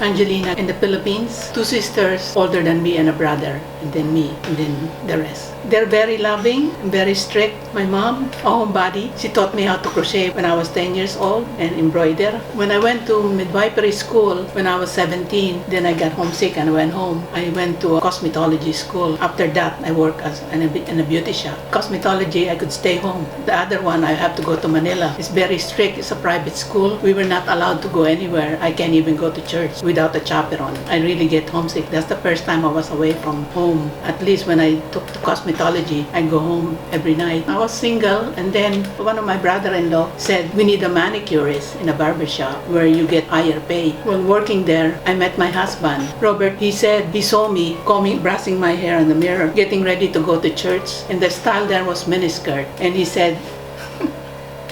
Angelina in the Philippines, two sisters older than me and a brother, and then me, and then the rest. They're very loving, very strict. My mom, a homebody, she taught me how to crochet when I was 10 years old and embroider. When I went to midwifery school when I was 17, then I got homesick and went home. I went to a cosmetology school. After that, I worked in a beauty shop. Cosmetology, I could stay home. The other one, I have to go to Manila. It's very strict. It's a private school. We were not allowed to go anywhere. I can't even go to church without a chaperone. I really get homesick. That's the first time I was away from home. At least when I took to cosmetology, I go home every night. I was single, and then one of my brother-in-law said, we need a manicurist in a barbershop where you get higher pay. While working there, I met my husband, Robert. He said he saw me combing, brushing my hair in the mirror, getting ready to go to church, and the style there was miniskirt. And he said,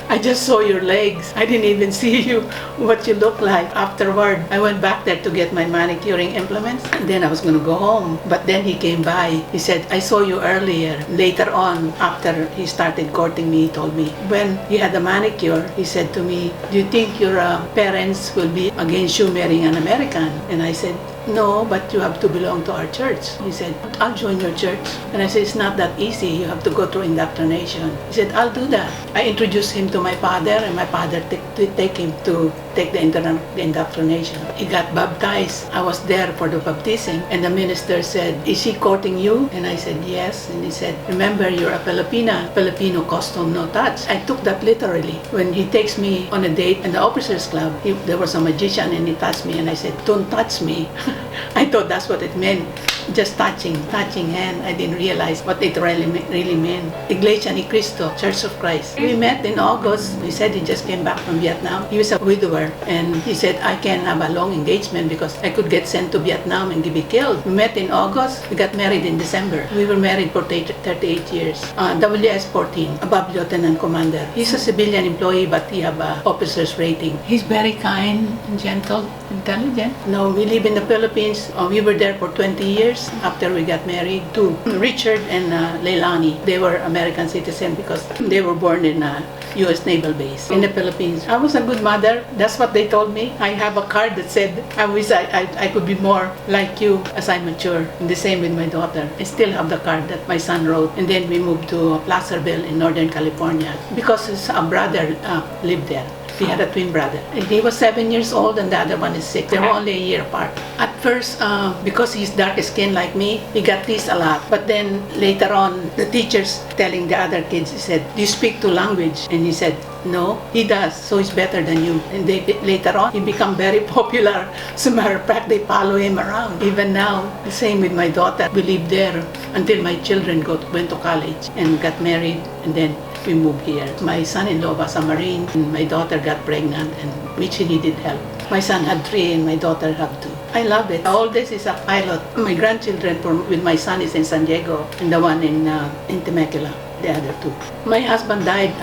I just saw your legs. I didn't even see you, what you look like. Afterward, I went back there to get my manicuring implements, and then I was going to go home. But then he came by. He said, I saw you earlier. Later on, after he started courting me, he told me, when he had a manicure, he said to me, do you think your parents will be against you marrying an American? And I said, no, but you have to belong to our church. He said, I'll join your church. And I said, it's not that easy. You have to go through indoctrination. He said, I'll do that. I introduced him to my father, and my father take him to take the indoctrination. He got baptized. I was there for the baptism, and the minister said, is he courting you? And I said, yes. And he said, remember, you're a Filipina. Filipino custom, no touch. I took that literally. When he takes me on a date in the officers club, there was a magician, and he touched me, and I said, don't touch me. I thought that's what it meant. Just touching hand. I didn't realize what it really meant. Iglesia ni Cristo, Church of Christ. We met in August. He said he just came back from Vietnam. He was a widower, and he said, I can have a long engagement because I could get sent to Vietnam and be killed. We met in August. We got married in December. We were married for 38 years. WS-14, above lieutenant commander. He's a civilian employee, but he have a officer's rating. He's very kind and gentle, intelligent. Now, we live in the Philippines. We were there for 20 years. After we got married to Richard and Leilani. They were American citizens because they were born in a U.S. Naval Base in the Philippines. I was a good mother. That's what they told me. I have a card that said, I wish I could be more like you as I mature. And the same with my daughter. I still have the card that my son wrote. And then we moved to Placerville in Northern California because his brother lived there. He had a twin brother. And he was 7 years old and the other one is 6. They were only a year apart. At first, because he's dark skinned like me, he got teased a lot. But then later on, the teachers telling the other kids, he said, do you speak two language? And he said, no, he does, so he's better than you. And later on, he became very popular. As a matter of fact, they follow him around. Even now, the same with my daughter. We lived there until my children went to college and got married, and then we moved here. My son-in-law was a Marine, and my daughter got pregnant, and which he needed help. My son had 3, and my daughter had 2. I love it. All this is a pilot. My grandchildren with my son is in San Diego, and the one in Temecula, the other 2. My husband died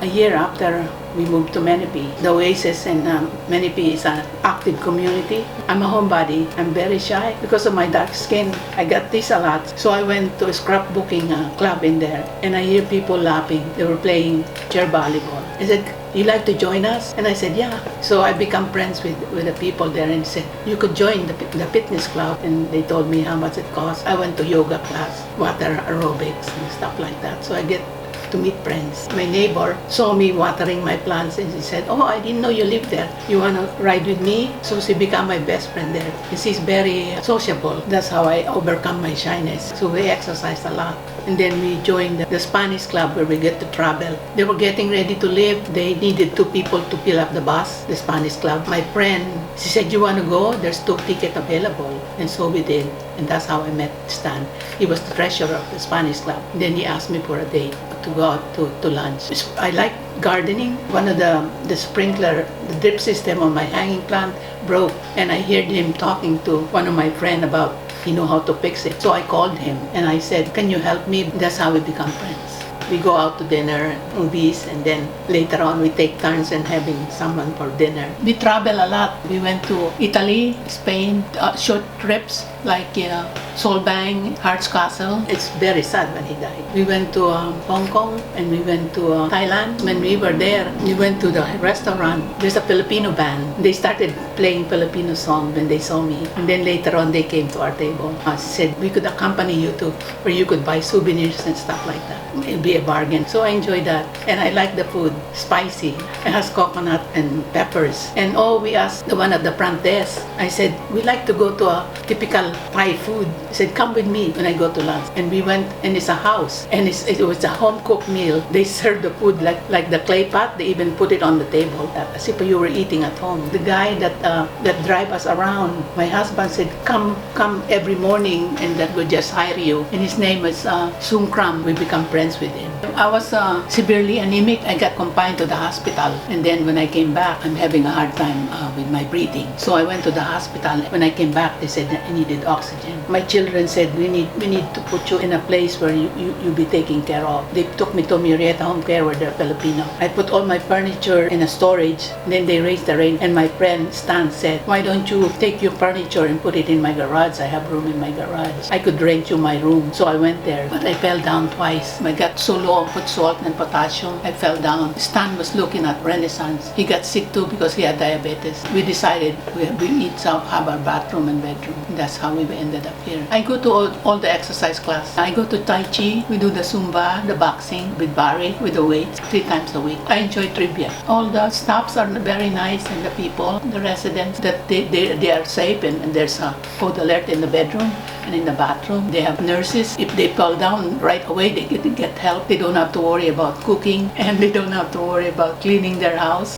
a year after we moved to Menipee. The Oasis in Menipee is an active community. I'm a homebody. I'm very shy. Because of my dark skin, I got this a lot. So I went to a scrapbooking club in there, and I hear people laughing. They were playing chair volleyball. I said, you like to join us? And I said, yeah. So I become friends with the people there and said, you could join the fitness club. And they told me how much it costs. I went to yoga class, water aerobics and stuff like that. So I get to meet friends. My neighbor saw me watering my plants and she said, oh, I didn't know you lived there. You want to ride with me? So she became my best friend there. And she's very sociable. That's how I overcome my shyness. So we exercise a lot. And then we joined the Spanish club where we get to travel. They were getting ready to leave. They needed 2 people to fill up the bus, the Spanish club. My friend, she said, you want to go? There's 2 tickets available. And so we did. And that's how I met Stan. He was the treasurer of the Spanish club. Then he asked me for a date to go out to lunch. I like gardening. One of the sprinkler, the drip system on my hanging plant broke. And I heard him talking to one of my friends about he knew how to fix it. So I called him and I said, can you help me? That's how we become friends. We go out to dinner, movies, and then later on we take turns in having someone for dinner. We travel a lot. We went to Italy, Spain, short trips like Solvang, Hearts Castle. It's very sad when he died. We went to Hong Kong and we went to Thailand. When we were there, we went to the restaurant. There's a Filipino band. They started playing Filipino songs when they saw me. And then later on, they came to our table. Said we could accompany you to where you could buy souvenirs and stuff like that. It'd be a bargain. So I enjoyed that. And I like the food. Spicy. It has coconut and peppers. And we asked the one at the front desk. I said, we like to go to a typical Thai food. He said, come with me when I go to lunch. And we went, and it's a house. And it was a home-cooked meal. They served the food like the clay pot. They even put it on the table as if you were eating at home. The guy that drive us around, my husband said, come every morning and that will just hire you. And his name is Sung Kram. We become friends with him. I was severely anemic. I got confined to the hospital. And then when I came back, I'm having a hard time with my breathing. So I went to the hospital. When I came back, they said that I needed oxygen. My children said, we need to put you in a place where you'll be taken care of. They took me to Murrieta Home Care where they're Filipino. I put all my furniture in a storage. Then they raised the rent. And my friend Stan said, why don't you take your furniture and put it in my garage? I have room in my garage. I could rent you my room. So I went there. But I fell down twice. I got so low on food salt and potassium. I fell down. Stan was looking at Renaissance. He got sick too because he had diabetes. We decided we each have our bathroom and bedroom. That's how we ended up here. I go to all the exercise class. I go to Tai Chi. We do the Zumba, the boxing with Barry, with the weights 3 times a week. I enjoy trivia. All the staffs are very nice and the people, the residents, that they are safe and there's a code alert in the bedroom and in the bathroom. They have nurses. If they fall down right away, they get help. They don't have to worry about cooking and they don't have to worry about cleaning their house.